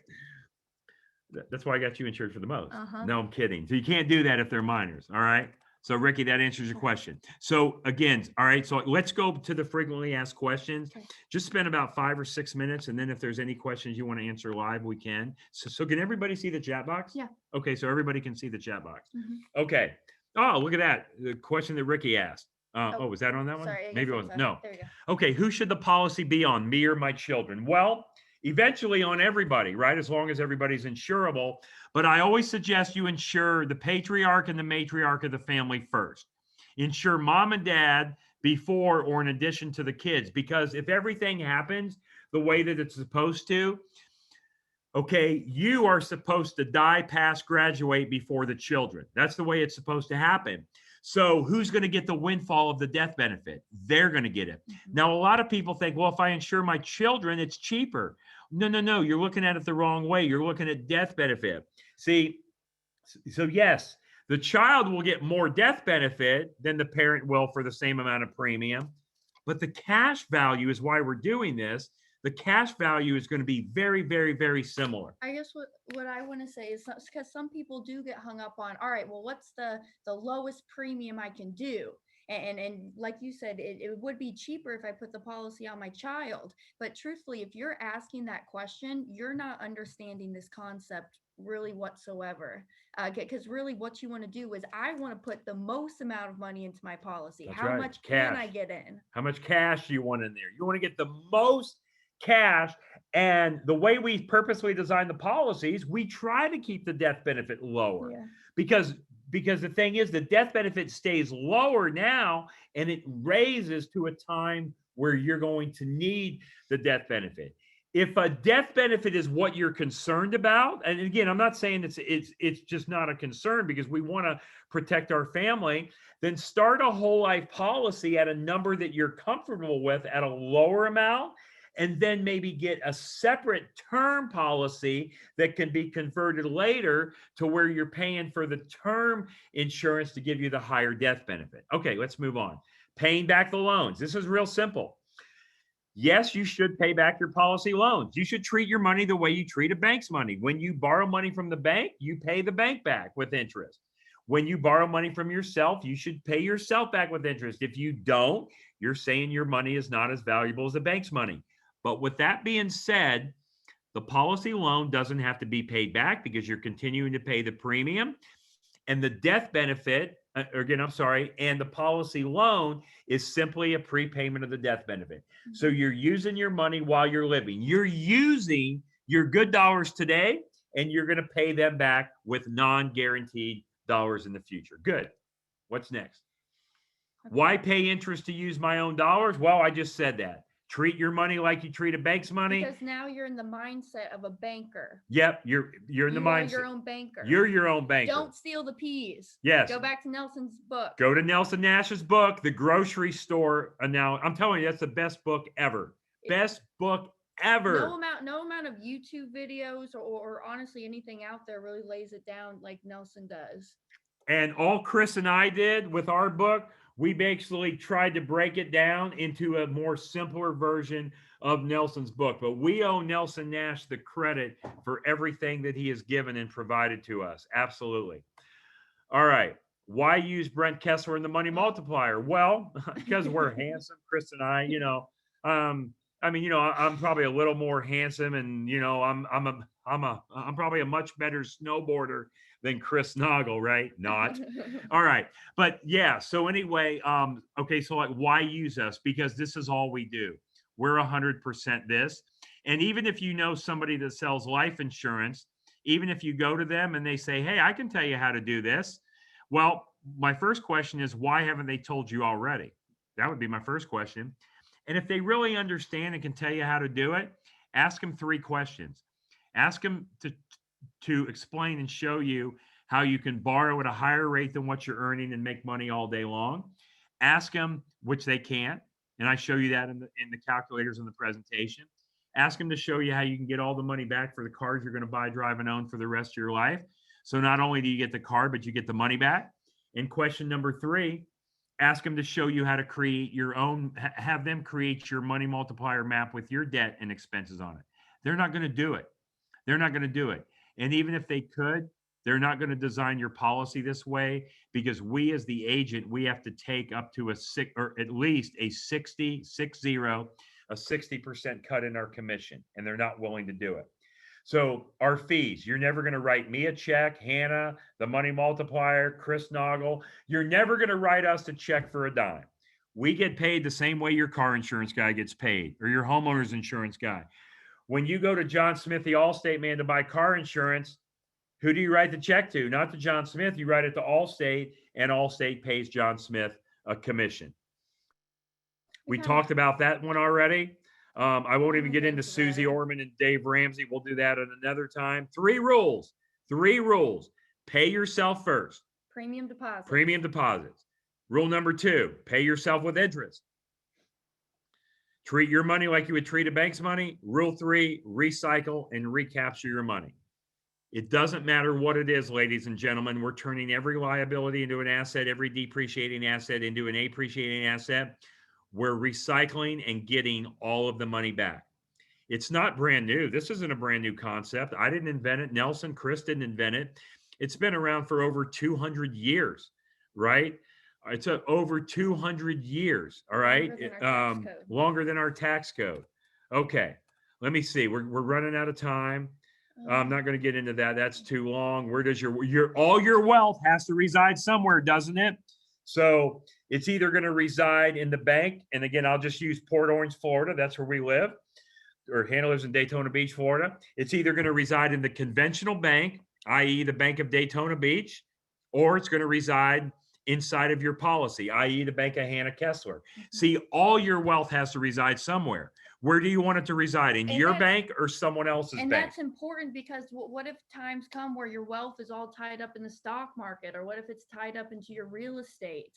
That's why I got you insured for the most. No, I'm kidding. So you can't do that if they're minors. All right. So Ricky, that answers your question. So again, all right. So let's go to the frequently asked questions. Okay. Just spend about 5 or 6 minutes. And then if there's any questions you want to answer live, we can. So can everybody see the chat box? Yeah. Okay. So everybody can see the chat box. Okay. Oh, look at that. The question that Ricky asked. Was that on that one? Sorry, Maybe it wasn't. so. No. There you go. Okay. Who should the policy be on, me or my children? Well, eventually on everybody, right? As long as everybody's insurable. But I always suggest you insure the patriarch and the matriarch of the family first. Insure mom and dad before or in addition to the kids, because if everything happens the way that it's supposed to, okay, you are supposed to die, pass, graduate before the children. That's the way it's supposed to happen. So who's going to get the windfall of the death benefit? They're going to get it. Now, a lot of people think, well, if I insure my children, it's cheaper. No. You're looking at it the wrong way. You're looking at death benefit. See, so yes, the child will get more death benefit than the parent will for the same amount of premium. But the cash value is why we're doing this. The cash value is going to be very, very, very similar. I guess what I want to say is, because some people do get hung up on, all right, well, what's the lowest premium I can do? And like you said, it would be cheaper if I put the policy on my child. But truthfully, if you're asking that question, you're not understanding this concept really whatsoever. Because really what you want to do is, I want to put the most amount of money into my policy. That's How right. much Cash. can I get in? How much cash do you want in there? You want to get the most cash. And the way we purposely design the policies, we try to keep the death benefit lower. Yeah. Because the thing is, the death benefit stays lower now, and it raises to a time where you're going to need the death benefit. If a death benefit is what you're concerned about, and again, I'm not saying it's just not a concern, because we want to protect our family, then start a whole life policy at a number that you're comfortable with at a lower amount. and then maybe get a separate term policy that can be converted later to where you're paying for the term insurance to give you the higher death benefit. Okay, let's move on. Paying back the loans. This is real simple. Yes, you should pay back your policy loans. You should treat your money the way you treat a bank's money. When you borrow money from the bank, you pay the bank back with interest. When you borrow money from yourself, you should pay yourself back with interest. If you don't, you're saying your money is not as valuable as the bank's money. But with that being said, the policy loan doesn't have to be paid back because you're continuing to pay the premium. And the death benefit, again, I'm sorry, and the policy loan is simply a prepayment of the death benefit. So you're using your money while you're living. You're using your good dollars today, and you're going to pay them back with non-guaranteed dollars in the future. Good. What's next? Why pay interest to use my own dollars? Well, I just said that. Treat your money like you treat a bank's money. Because now you're in the mindset of a banker. Yep, you're in the mindset. You're your own banker. You're your own banker. Don't steal the peas. Yes. Go back to Nelson's book. Go to Nelson Nash's book, The Grocery Store. Now, I'm telling you, that's the best book ever. Best book ever. No amount of YouTube videos or honestly anything out there really lays it down like Nelson does. And all Chris and I did with our book, we basically tried to break it down into a more simpler version of Nelson's book. But we owe Nelson Nash the credit for everything that he has given and provided to us. Absolutely. All right. Why use Brent Kessler in the Money Multiplier? Well, because we're handsome, Chris and I, I'm probably a little more handsome, and I'm probably a much better snowboarder than Chris Naugle, right? Not. All right. But yeah, so anyway, okay, so like, why use us? Because this is all we do. We're 100% this. And even if you know somebody that sells life insurance, even if you go to them and they say, hey, I can tell you how to do this. Well, my first question is, why haven't they told you already? That would be my first question. And if they really understand and can tell you how to do it, ask them 3 questions. Ask them to explain and show you how you can borrow at a higher rate than what you're earning and make money all day long. Ask them, which they can't, and I show you that in the calculators in the presentation. Ask them to show you how you can get all the money back for the cars you're going to buy, drive, and own for the rest of your life. So not only do you get the car, but you get the money back. And question number 3, ask them to show you how to create your own, have them create your money multiplier map with your debt and expenses on it. They're not going to do it. They're not going to do it. And even if they could, they're not going to design your policy this way, because we as the agent, we have to take up to at least a 60% cut in our commission, and they're not willing to do it. So our fees, you're never going to write me a check, Hannah, the Money Multiplier, Chris Naugle. You're never going to write us a check for a dime. We get paid the same way your car insurance guy gets paid, or your homeowner's insurance guy. When you go to John Smith, the Allstate man, to buy car insurance, who do you write the check to? Not to John Smith. You write it to Allstate, and Allstate pays John Smith a commission. We talked about that one already. I won't even get into Susie Orman and Dave Ramsey. We'll do that at another time. 3 rules. 3 rules. Pay yourself first. Premium deposits. Premium deposits. Rule number 2, pay yourself with interest. Treat your money like you would treat a bank's money. Rule 3, recycle and recapture your money. It doesn't matter what it is, ladies and gentlemen. We're turning every liability into an asset, every depreciating asset into an appreciating asset. We're recycling and getting all of the money back. It's not brand new. This isn't a brand new concept. I didn't invent it. Nelson, Chris didn't invent it. It's been around for over 200 years, right? It's over 200 years, all right? Longer than our tax code. Okay, let me see. We're running out of time. I'm not going to get into that. That's too long. Where does all your wealth has to reside somewhere, doesn't it? So it's either going to reside in the bank. And again, I'll just use Port Orange, Florida. That's where we live. Or Hannah lives in Daytona Beach, Florida. It's either going to reside in the conventional bank, i.e. the Bank of Daytona Beach, or it's going to reside inside of your policy, i.e. the Bank of Hannah Kessler. See, all your wealth has to reside somewhere. Where do you want it to reside? In your bank or someone else's bank? And that's important, because what if times come where your wealth is all tied up in the stock market, or what if it's tied up into your real estate?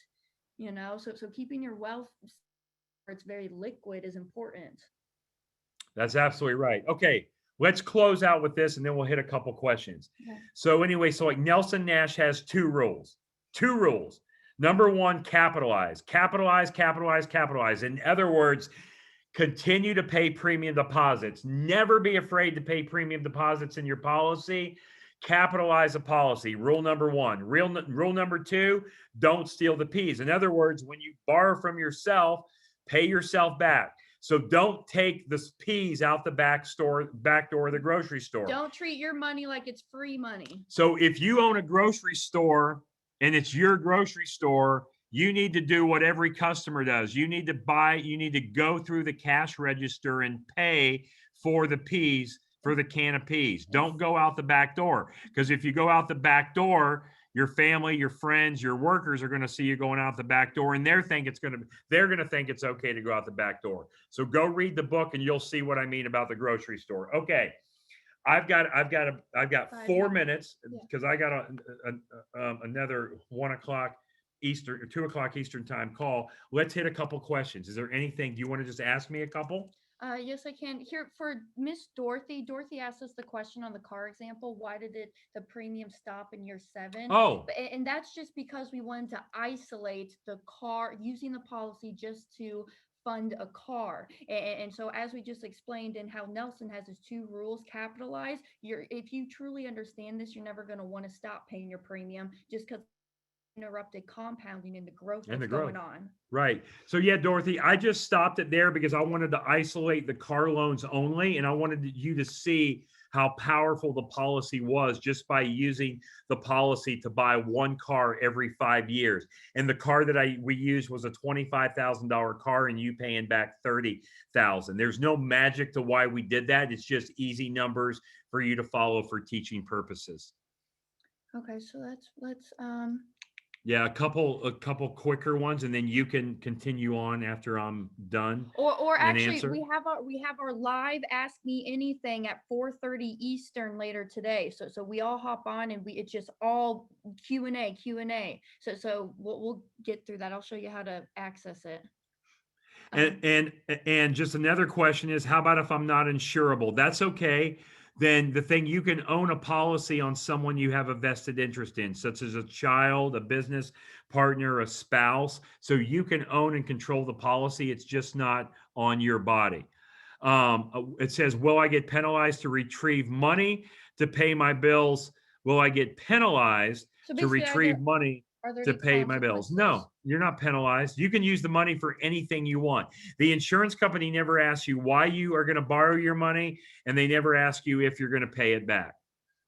So keeping your wealth where it's very liquid is important. That's absolutely right. Okay, let's close out with this and then we'll hit a couple questions. Okay. So anyway, so like Nelson Nash has two rules. Two rules. Number one, capitalize. Capitalize, capitalize, capitalize. In other words, continue to pay premium deposits. Never be afraid to pay premium deposits in your policy. Capitalize a policy. Rule number one. Rule number two, don't steal the P's. In other words, when you borrow from yourself, pay yourself back. So don't take the P's out the back door of the grocery store. Don't treat your money like it's free money. So if you own a grocery store and it's your grocery store, you need to do what every customer does. You need to go through the cash register and pay for the P's, for the can of peas. Don't go out the back door, because if you go out the back door, your family, your friends, your workers are going to see you going out the back door, and they're going to think it's okay to go out the back door. So go read the book and you'll see what I mean about the grocery store. Okay. I've got 4 minutes because I got another 1 o'clock Eastern or 2 o'clock Eastern time call. Let's hit a couple questions. Is there anything, do you want to just ask me a couple? Yes, I can. Here for Miss Dorothy. Dorothy asked us the question on the car example. Why did the premium stop in year 7? Oh, and that's just because we wanted to isolate the car using the policy just to fund a car. And so as we just explained, and how Nelson has his 2 rules, capitalize. If you truly understand this, you're never going to want to stop paying your premium just because interrupted compounding and the growth that's going on. Right. So yeah, Dorothy, I just stopped it there because I wanted to isolate the car loans only, and I wanted you to see how powerful the policy was just by using the policy to buy one car every 5 years. And the car that we used was a $25,000 car, and you paying back $30,000. There's no magic to why we did that. It's just easy numbers for you to follow for teaching purposes. Okay, so let's yeah, a couple quicker ones, and then you can continue on after I'm done. Or actually, answer. we have our live Ask Me Anything at 4:30 Eastern later today. So we all hop on, and it's just all Q&A. So we'll get through that. I'll show you how to access it. And just another question is, how about if I'm not insurable? That's okay. Then the thing, you can own a policy on someone you have a vested interest in, such as a child, a business partner, a spouse. So you can own and control the policy. It's just not on your body. It says, will I get penalized to retrieve money to pay my bills? Will I get penalized to retrieve money to pay my bills? No, you're not penalized. You can use the money for anything you want. The insurance company never asks you why you are going to borrow your money, and they never ask you if you're going to pay it back.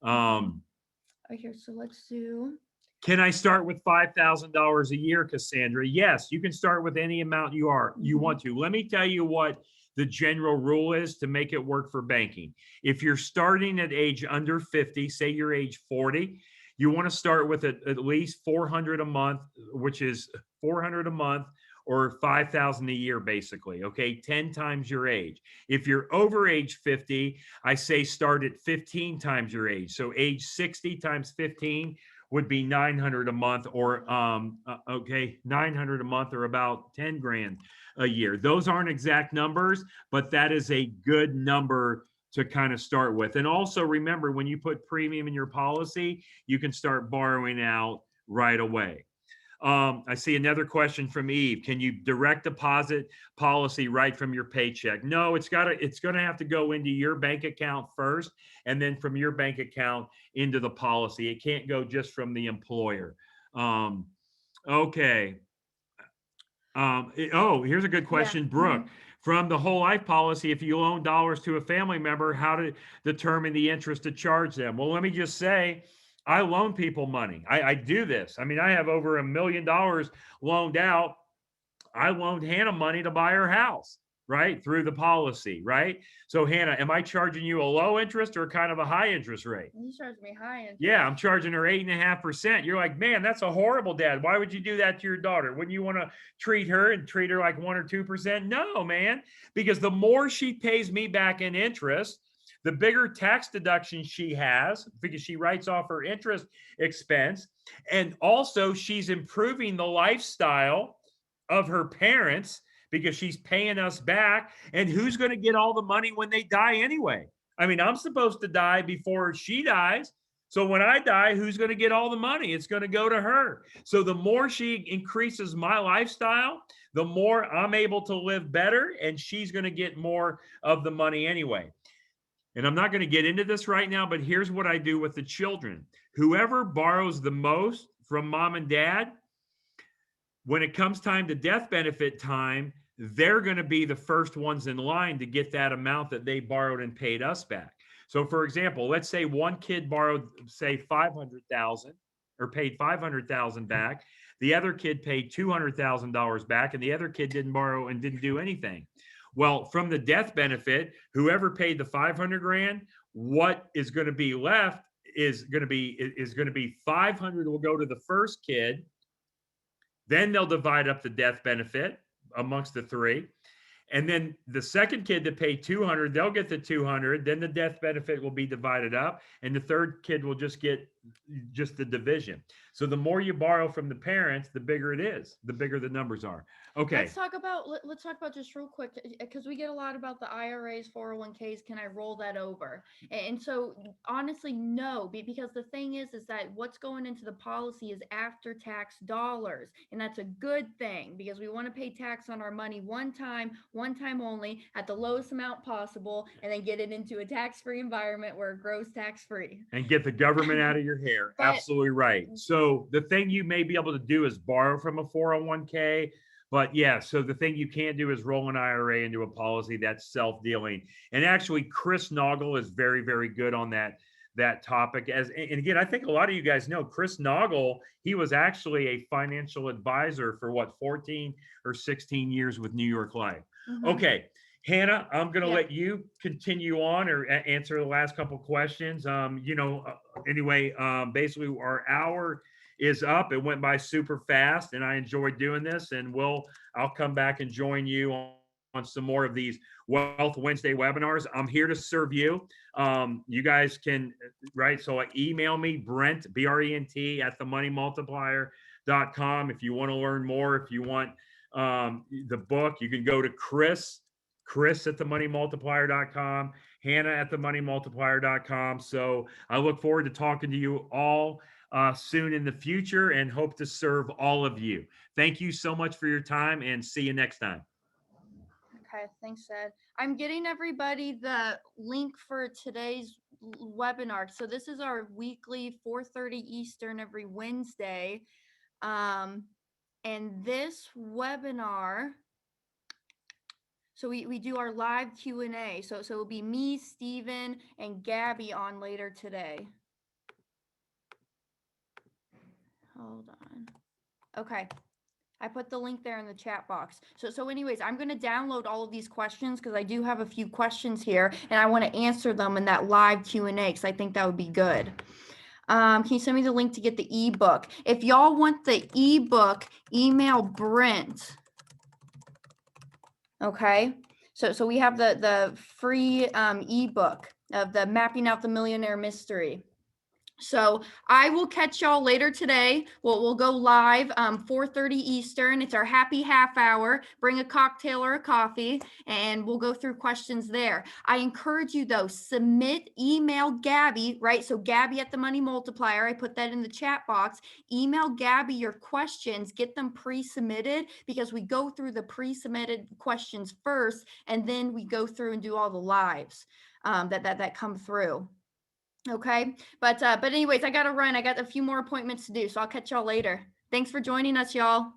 Okay, so let's do. Can I start with $5,000 a year, Cassandra? Yes, you can start with any amount you want to. Let me tell you what the general rule is to make it work for banking. If you're starting at age under 50, say you're age 40, you want to start with at least $400 a month, which is $400 a month or $5,000 a year, basically. Okay, 10 times your age. If you're over age 50, I say start at 15 times your age. So age 60 times 15 would be $900 a month, or $900 a month, or about 10 grand a year. Those aren't exact numbers, but that is a good number to kind of start with. And also remember, when you put premium in your policy, you can start borrowing out right away. I see another question from Eve. Can you direct deposit policy right from your paycheck? No, it's going to have to go into your bank account first, and then from your bank account into the policy. It can't go just from the employer. Okay. Here's a good question, Brooke. From the whole life policy, if you loan dollars to a family member, how to determine the interest to charge them? Well, let me just say, I loan people money. I do this. I mean, I have over $1 million loaned out. I loaned Hannah money to buy her house, right? Through the policy, right? So Hannah, am I charging you a low interest or kind of a high interest rate? You charge me high interest. Yeah, I'm charging her 8.5%. You're like, man, that's a horrible dad. Why would you do that to your daughter? Wouldn't you want to treat her like 1 or 2%? No, man, because the more she pays me back in interest, the bigger tax deduction she has, because she writes off her interest expense. And also she's improving the lifestyle of her parents because she's paying us back. And who's going to get all the money when they die anyway? I mean, I'm supposed to die before she dies. So when I die, who's going to get all the money? It's going to go to her. So the more she increases my lifestyle, the more I'm able to live better, and she's going to get more of the money anyway. And I'm not going to get into this right now, but here's what I do with the children. Whoever borrows the most from mom and dad, when it comes time to death benefit time, they're going to be the first ones in line to get that amount that they borrowed and paid us back. So for example, let's say one kid borrowed, say 500,000 or paid 500,000 back. The other kid paid $200,000 back, and the other kid didn't borrow and didn't do anything. Well, from the death benefit, whoever paid the 500 grand, what is going to be left is going to be 500 will go to the first kid. Then they'll divide up the death benefit amongst the three. And then the second kid that paid 200, they'll get the 200. Then the death benefit will be divided up. And the third kid will just get just the division. So the more you borrow from the parents, the bigger it is, the bigger the numbers are. Okay. Let's talk about just real quick, because we get a lot about the IRAs, 401ks. Can I roll that over? And so honestly, no, because the thing is that what's going into the policy is after tax dollars. And that's a good thing, because we want to pay tax on our money one time only, at the lowest amount possible, and then get it into a tax-free environment where it grows tax-free. And get the government out of your hair. Absolutely right. So the thing you may be able to do is borrow from a 401k. But yeah, so the thing you can't do is roll an IRA into a policy that's self-dealing. And actually, Chris Naugle is very, very good on that topic. And again, I think a lot of you guys know Chris Naugle. He was actually a financial advisor for 14 or 16 years with New York Life. Mm-hmm. Okay, Hannah, I'm going to let you continue on or answer the last couple questions. Anyway, basically our hour is up. It went by super fast, and I enjoyed doing this. And I'll come back and join you on some more of these Wealth Wednesday webinars. I'm here to serve you. You guys can, right? So email me, Brent, Brent, at themoneymultiplier.com. If you want to learn more, if you want the book, you can go to Chris at themoneymultiplier.com, Hannah at themoneymultiplier.com. So I look forward to talking to you all soon in the future, and hope to serve all of you. Thank you so much for your time, and see you next time. Okay, thanks, Ed. I'm getting everybody the link for today's webinar. So this is our weekly 4:30 Eastern every Wednesday. And this webinar, so we do our live Q&A. So it'll be me, Steven, and Gabby on later today. Hold on. Okay. I put the link there in the chat box. So anyways, I'm going to download all of these questions, because I do have a few questions here, and I want to answer them in that live Q&A, because I think that would be good. Can you send me the link to get the ebook? If y'all want the ebook, email Brent. Okay. So we have the free ebook of the Mapping Out the Millionaire Mystery. So I will catch y'all later today. We'll go live 4:30 Eastern. It's our happy half hour. Bring a cocktail or a coffee, and we'll go through questions there. I encourage you, though, email Gabby, right? So Gabby at the Money Multiplier. I put that in the chat box. Email Gabby your questions. Get them pre-submitted, because we go through the pre-submitted questions first, and then we go through and do all the lives that come through. Okay. But anyways, I got to run. I got a few more appointments to do. So I'll catch y'all later. Thanks for joining us, y'all.